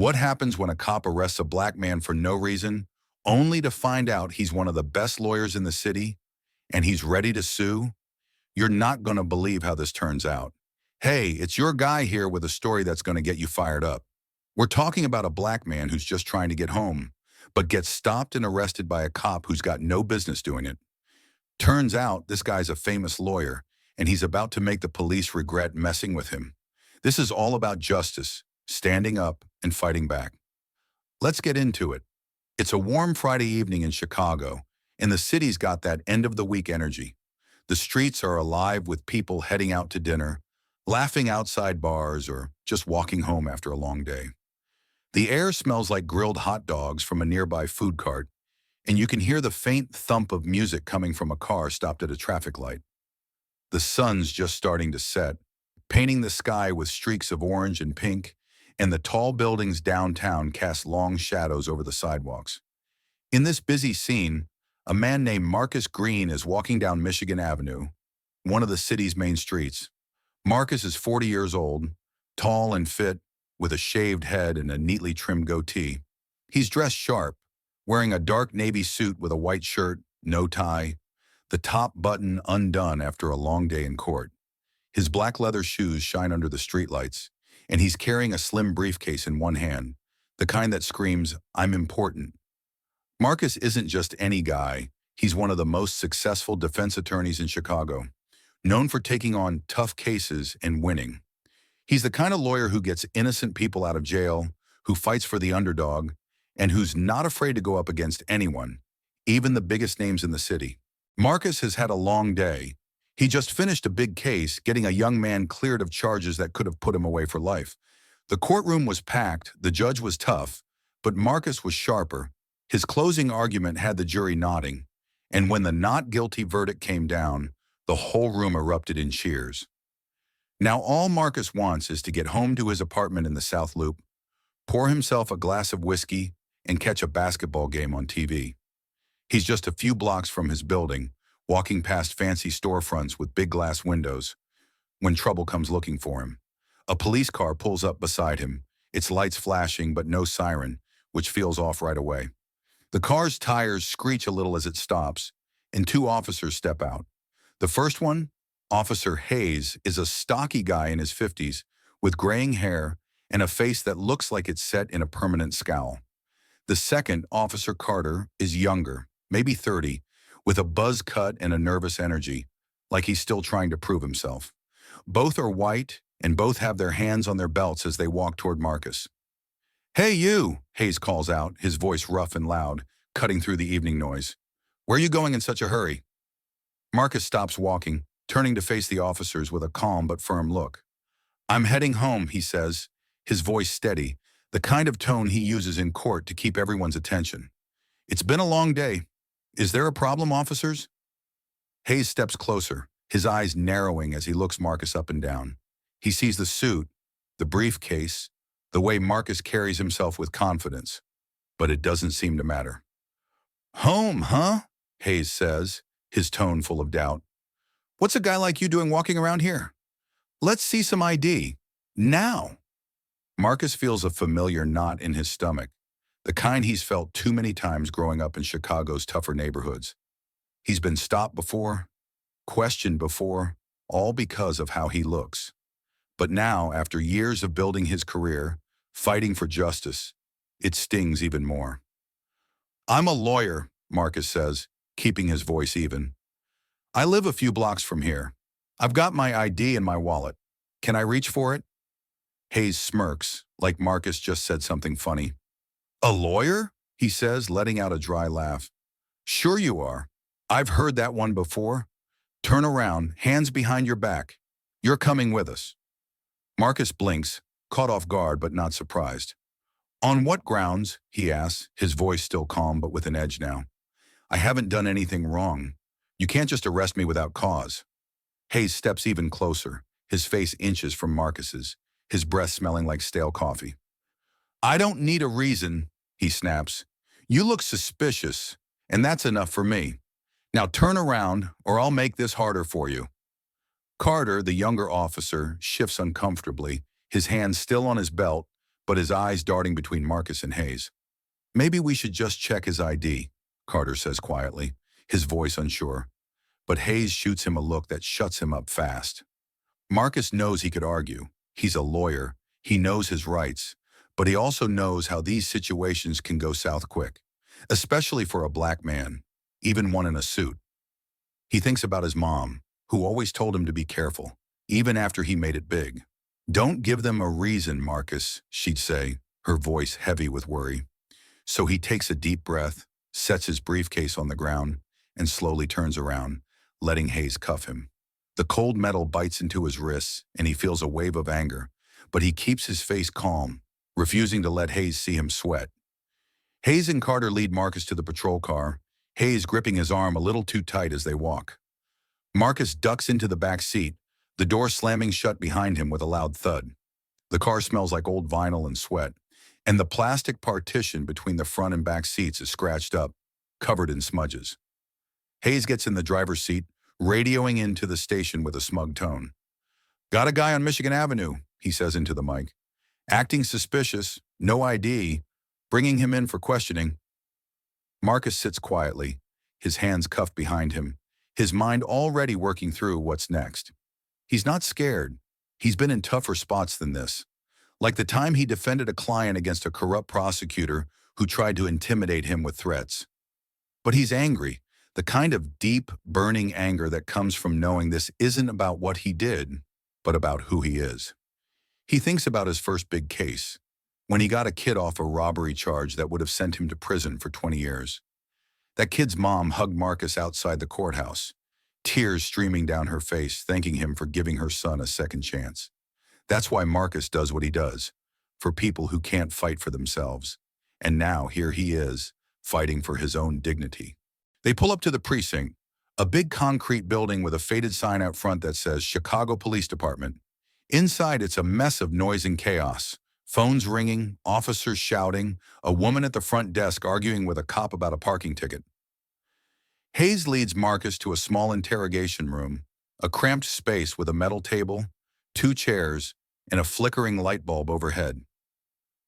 What happens when a cop arrests a black man for no reason, only to find out he's one of the best lawyers in the city and he's ready to sue? You're not going to believe how this turns out. Hey, it's your guy here with a story that's going to get you fired up. We're talking about a black man who's just trying to get home, but gets stopped and arrested by a cop who's got no business doing it. Turns out this guy's a famous lawyer, and he's about to make the police regret messing with him. This is all about justice, standing up and fighting back. Let's get into it. It's a warm Friday evening in Chicago, and the city's got that end-of-the-week energy. The streets are alive with people heading out to dinner, laughing outside bars, or just walking home after a long day. The air smells like grilled hot dogs from a nearby food cart, and you can hear the faint thump of music coming from a car stopped at a traffic light. The sun's just starting to set, painting the sky with streaks of orange and pink, and the tall buildings downtown cast long shadows over the sidewalks. In this busy scene, a man named Marcus Green is walking down Michigan Avenue, one of the city's main streets. Marcus is 40 years old, tall and fit, with a shaved head and a neatly trimmed goatee. He's dressed sharp, wearing a dark navy suit with a white shirt, no tie, the top button undone after a long day in court. His black leather shoes shine under the streetlights, and he's carrying a slim briefcase in one hand, the kind that screams, "I'm important." Marcus isn't just any guy. He's one of the most successful defense attorneys in Chicago, known for taking on tough cases and winning. He's the kind of lawyer who gets innocent people out of jail, who fights for the underdog, and who's not afraid to go up against anyone, even the biggest names in the city. Marcus has had a long day. He just finished a big case, getting a young man cleared of charges that could have put him away for life. The courtroom was packed, the judge was tough, but Marcus was sharper. His closing argument had the jury nodding, and when the not guilty verdict came down, the whole room erupted in cheers. Now all Marcus wants is to get home to his apartment in the South Loop, pour himself a glass of whiskey, and catch a basketball game on TV. He's just a few blocks from his building, walking past fancy storefronts with big glass windows, when trouble comes looking for him. A police car pulls up beside him, its lights flashing but no siren, which feels off right away. The car's tires screech a little as it stops, and two officers step out. The first one, Officer Hayes, is a stocky guy in his 50s with graying hair and a face that looks like it's set in a permanent scowl. The second, Officer Carter, is younger, maybe 30, with a buzz cut and a nervous energy, like he's still trying to prove himself. Both are white, and both have their hands on their belts as they walk toward Marcus. "Hey, you," Hayes calls out, his voice rough and loud, cutting through the evening noise. "Where are you going in such a hurry?" Marcus stops walking, turning to face the officers with a calm but firm look. "I'm heading home," he says, his voice steady, the kind of tone he uses in court to keep everyone's attention. "It's been a long day. Is there a problem, officers?" Hayes steps closer, his eyes narrowing as he looks Marcus up and down. He sees the suit, the briefcase, the way Marcus carries himself with confidence, but it doesn't seem to matter. "Home, huh?" Hayes says, his tone full of doubt. "What's a guy like you doing walking around here? Let's see some ID. Now." Marcus feels a familiar knot in his stomach, the kind he's felt too many times growing up in Chicago's tougher neighborhoods. He's been stopped before, questioned before, all because of how he looks. But now, after years of building his career, fighting for justice, it stings even more. "I'm a lawyer," Marcus says, keeping his voice even. "I live a few blocks from here. I've got my ID in my wallet. Can I reach for it?" Hayes smirks, like Marcus just said something funny. "A lawyer?" he says, letting out a dry laugh. "Sure you are. I've heard that one before. Turn around, hands behind your back. You're coming with us." Marcus blinks, caught off guard but not surprised. "On what grounds?" he asks, his voice still calm but with an edge now. "I haven't done anything wrong. You can't just arrest me without cause." Hayes steps even closer, his face inches from Marcus's, his breath smelling like stale coffee. "I don't need a reason," he snaps. "You look suspicious, and that's enough for me. Now turn around, or I'll make this harder for you." Carter, the younger officer, shifts uncomfortably, his hand still on his belt, but his eyes darting between Marcus and Hayes. Maybe we should just check his ID, Carter says quietly, his voice unsure. But Hayes shoots him a look that shuts him up fast. Marcus knows he could argue. He's a lawyer. He knows his rights. But he also knows how these situations can go south quick, especially for a black man, even one in a suit. He thinks about his mom, who always told him to be careful, even after he made it big. Don't give them a reason, Marcus, she'd say, her voice heavy with worry. So he takes a deep breath, sets his briefcase on the ground, and slowly turns around, letting Hayes cuff him. The cold metal bites into his wrists, and he feels a wave of anger, but he keeps his face calm, refusing to let Hayes see him sweat. Hayes and Carter lead Marcus to the patrol car, Hayes gripping his arm a little too tight as they walk. Marcus ducks into the back seat, the door slamming shut behind him with a loud thud. The car smells like old vinyl and sweat, and the plastic partition between the front and back seats is scratched up, covered in smudges. Hayes gets in the driver's seat, radioing into the station with a smug tone. "Got a guy on Michigan Avenue," he says into the mic. "Acting suspicious, no ID, bringing him in for questioning." Marcus sits quietly, his hands cuffed behind him, his mind already working through what's next. He's not scared. He's been in tougher spots than this. Like the time he defended a client against a corrupt prosecutor who tried to intimidate him with threats. But he's angry, the kind of deep, burning anger that comes from knowing this isn't about what he did, but about who he is. He thinks about his first big case, when he got a kid off a robbery charge that would have sent him to prison for 20 years. That kid's mom hugged Marcus outside the courthouse, tears streaming down her face, thanking him for giving her son a second chance. That's why Marcus does what he does, for people who can't fight for themselves. And now here he is, fighting for his own dignity. They pull up to the precinct, a big concrete building with a faded sign out front that says Chicago Police Department. Inside, it's a mess of noise and chaos. Phones ringing, officers shouting, a woman at the front desk arguing with a cop about a parking ticket. Hayes leads Marcus to a small interrogation room, a cramped space with a metal table, 2 chairs, and a flickering light bulb overhead.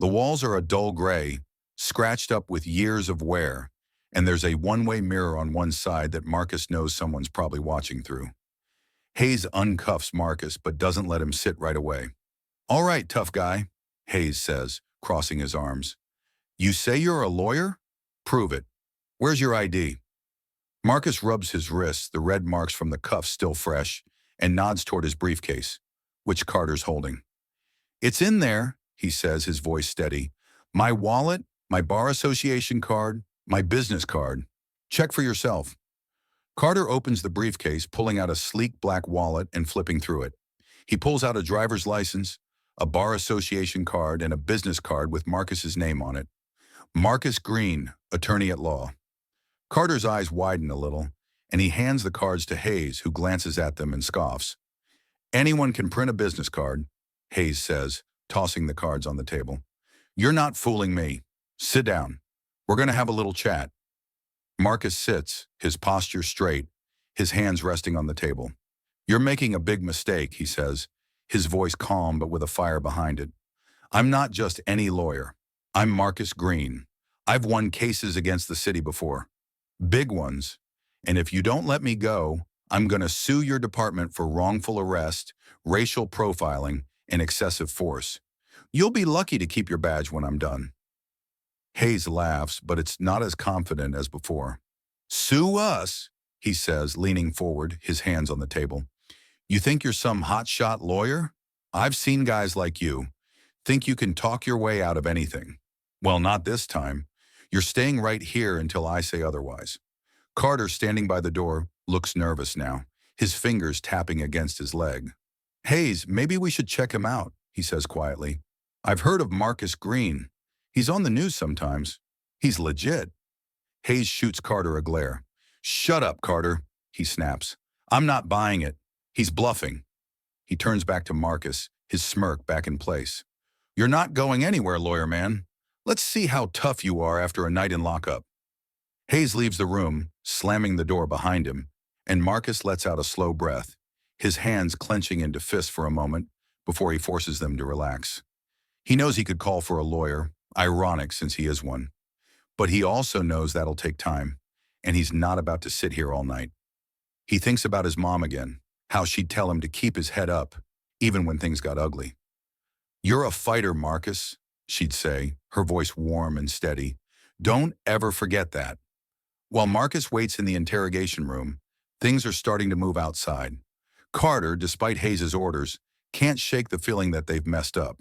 The walls are a dull gray, scratched up with years of wear, and there's a one-way mirror on one side that Marcus knows someone's probably watching through. Hayes uncuffs Marcus but doesn't let him sit right away. "All right, tough guy," Hayes says, crossing his arms. "You say you're a lawyer? Prove it. Where's your ID?" Marcus rubs his wrists, the red marks from the cuffs still fresh, and nods toward his briefcase, which Carter's holding. "It's in there," he says, his voice steady. "My wallet, my bar association card, my business card. Check for yourself." Carter opens the briefcase, pulling out a sleek black wallet and flipping through it. He pulls out a driver's license, a bar association card, and a business card with Marcus's name on it. Marcus Green, attorney at law. Carter's eyes widen a little, and he hands the cards to Hayes, who glances at them and scoffs. "Anyone can print a business card," Hayes says, tossing the cards on the table. "You're not fooling me. Sit down. We're going to have a little chat." Marcus sits, his posture straight, his hands resting on the table. "You're making a big mistake," he says, his voice calm but with a fire behind it. "I'm not just any lawyer. I'm Marcus Green. I've won cases against the city before. Big ones. And if you don't let me go, I'm going to sue your department for wrongful arrest, racial profiling, and excessive force. You'll be lucky to keep your badge when I'm done." Hayes laughs, but it's not as confident as before. "Sue us," he says, leaning forward, his hands on the table. "You think you're some hotshot lawyer? I've seen guys like you. Think you can talk your way out of anything. Well, not this time. You're staying right here until I say otherwise." Carter, standing by the door, looks nervous now, his fingers tapping against his leg. "Hayes, maybe we should check him out," he says quietly. "I've heard of Marcus Green. He's on the news sometimes. He's legit." Hayes shoots Carter a glare. "Shut up, Carter," he snaps. "I'm not buying it. He's bluffing." He turns back to Marcus, his smirk back in place. "You're not going anywhere, lawyer man. Let's see how tough you are after a night in lockup." Hayes leaves the room, slamming the door behind him, and Marcus lets out a slow breath, his hands clenching into fists for a moment before he forces them to relax. He knows he could call for a lawyer, ironic since he is one. But he also knows that'll take time, and he's not about to sit here all night. He thinks about his mom again, how she'd tell him to keep his head up, even when things got ugly. "You're a fighter, Marcus," she'd say, her voice warm and steady. "Don't ever forget that." While Marcus waits in the interrogation room, things are starting to move outside. Carter, despite Hayes' orders, can't shake the feeling that they've messed up.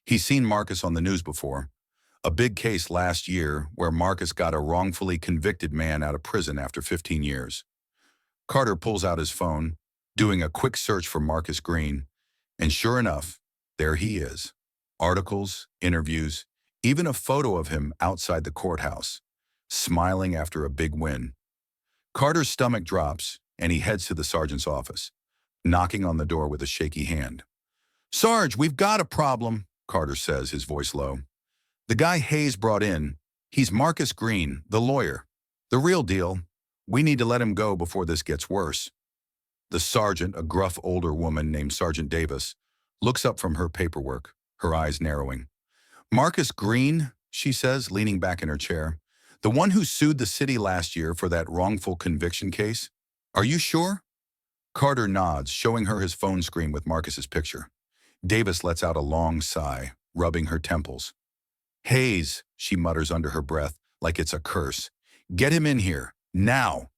He's seen Marcus on the news before. A big case last year where Marcus got a wrongfully convicted man out of prison after 15 years. Carter pulls out his phone, doing a quick search for Marcus Green, and sure enough, there he is. Articles, interviews, even a photo of him outside the courthouse, smiling after a big win. Carter's stomach drops, and he heads to the sergeant's office, knocking on the door with a shaky hand. "Sarge, we've got a problem," Carter says, his voice low. "The guy Hayes brought in, he's Marcus Green, the lawyer. The real deal. We need to let him go before this gets worse." The sergeant, a gruff older woman named Sergeant Davis, looks up from her paperwork, her eyes narrowing. "Marcus Green," she says, leaning back in her chair. "The one who sued the city last year for that wrongful conviction case? Are you sure?" Carter nods, showing her his phone screen with Marcus's picture. Davis lets out a long sigh, rubbing her temples. "Hayes," she mutters under her breath, like it's a curse. "Get him in here, now."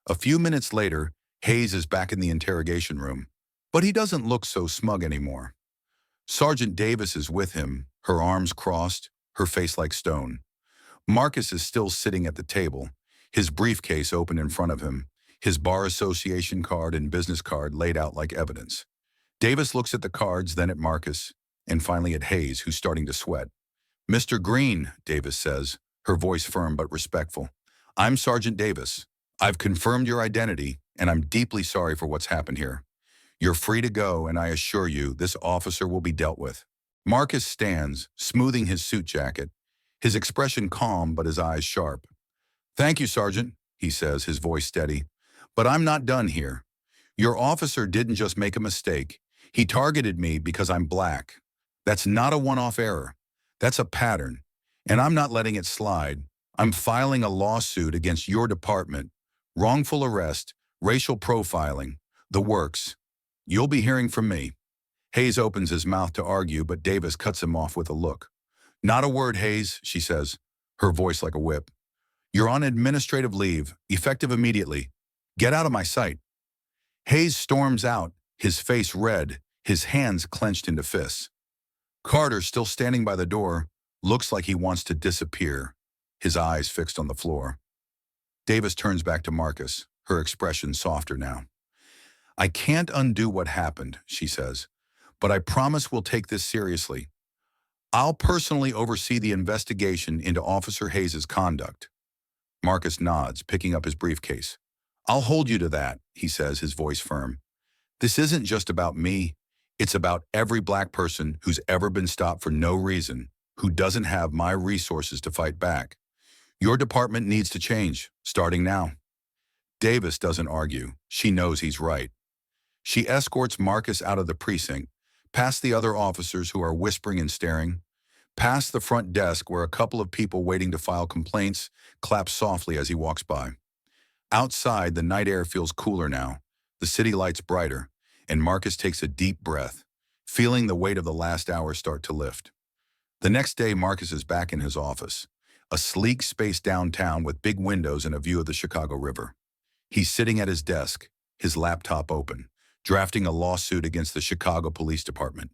A few minutes later, Hayes is back in the interrogation room, but he doesn't look so smug anymore. Sergeant Davis is with him, her arms crossed, her face like stone. Marcus is still sitting at the table, his briefcase open in front of him, his bar association card and business card laid out like evidence. Davis looks at the cards, then at Marcus, and finally at Hayes, who's starting to sweat. "Mr. Green," Davis says, her voice firm but respectful. "I'm Sergeant Davis. I've confirmed your identity, and I'm deeply sorry for what's happened here. You're free to go, and I assure you this officer will be dealt with." Marcus stands, smoothing his suit jacket, his expression calm but his eyes sharp. "Thank you, Sergeant," he says, his voice steady. "But I'm not done here. Your officer didn't just make a mistake. He targeted me because I'm black. That's not a one-off error. That's a pattern, and I'm not letting it slide. I'm filing a lawsuit against your department. Wrongful arrest, racial profiling, the works. You'll be hearing from me." Hayes opens his mouth to argue, but Davis cuts him off with a look. "Not a word, Hayes," she says, her voice like a whip. "You're on administrative leave, effective immediately. Get out of my sight." Hayes storms out, his face red, his hands clenched into fists. Carter, still standing by the door, looks like he wants to disappear, his eyes fixed on the floor. Davis turns back to Marcus, her expression softer now. "I can't undo what happened," she says, "but I promise we'll take this seriously. I'll personally oversee the investigation into Officer Hayes' conduct." Marcus nods, picking up his briefcase. "I'll hold you to that," he says, his voice firm. "This isn't just about me. It's about every black person who's ever been stopped for no reason, who doesn't have my resources to fight back. Your department needs to change, starting now." Davis doesn't argue. She knows he's right. She escorts Marcus out of the precinct, past the other officers who are whispering and staring, past the front desk where a couple of people waiting to file complaints clap softly as he walks by. Outside, the night air feels cooler now, the city lights brighter, and Marcus takes a deep breath, feeling the weight of the last hour start to lift. The next day, Marcus is back in his office, a sleek space downtown with big windows and a view of the Chicago River. He's sitting at his desk, his laptop open, drafting a lawsuit against the Chicago Police Department.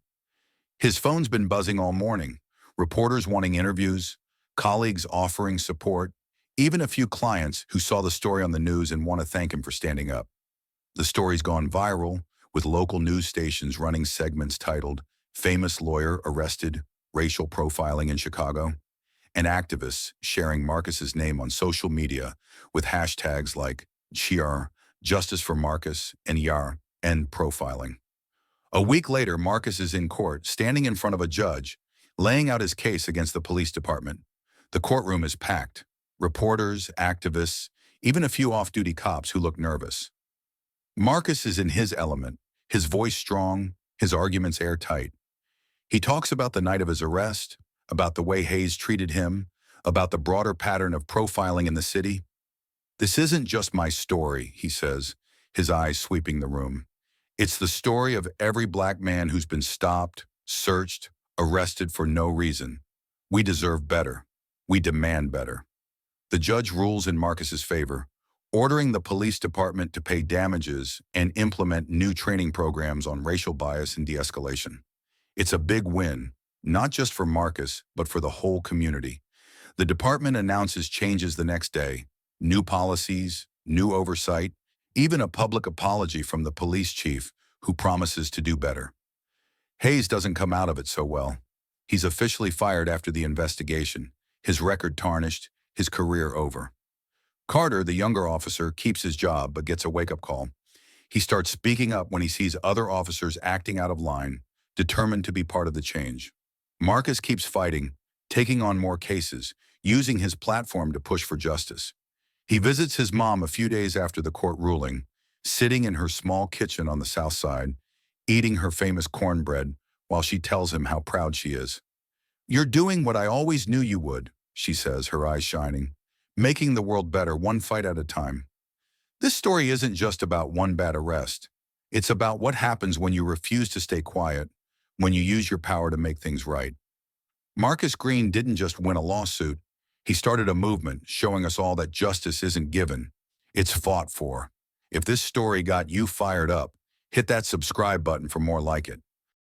His phone's been buzzing all morning, reporters wanting interviews, colleagues offering support, even a few clients who saw the story on the news and want to thank him for standing up. The story's gone viral, with local news stations running segments titled "Famous Lawyer Arrested, Racial Profiling in Chicago," and activists sharing Marcus's name on social media with hashtags like Cheer, Justice for Marcus, and Yar, End Profiling. A week later, Marcus is in court, standing in front of a judge, laying out his case against the police department. The courtroom is packed. Reporters, activists, even a few off-duty cops who look nervous. Marcus is in his element, his voice strong, his arguments airtight. He talks about the night of his arrest, about the way Hayes treated him, about the broader pattern of profiling in the city. "This isn't just my story," he says, his eyes sweeping the room. "It's the story of every black man who's been stopped, searched, arrested for no reason. We deserve better. We demand better." The judge rules in Marcus's favor, ordering the police department to pay damages and implement new training programs on racial bias and de-escalation. It's a big win, not just for Marcus, but for the whole community. The department announces changes the next day: new policies, new oversight, even a public apology from the police chief who promises to do better. Hayes doesn't come out of it so well. He's officially fired after the investigation, his record tarnished, his career over. Carter, the younger officer, keeps his job but gets a wake-up call. He starts speaking up when he sees other officers acting out of line, determined to be part of the change. Marcus keeps fighting, taking on more cases, using his platform to push for justice. He visits his mom a few days after the court ruling, sitting in her small kitchen on the south side, eating her famous cornbread while she tells him how proud she is. "You're doing what I always knew you would," she says, her eyes shining, "making the world better one fight at a time." This story isn't just about one bad arrest. It's about what happens when you refuse to stay quiet, when you use your power to make things right. Marcus Green didn't just win a lawsuit. He started a movement showing us all that justice isn't given. It's fought for. If this story got you fired up, hit that subscribe button for more like it.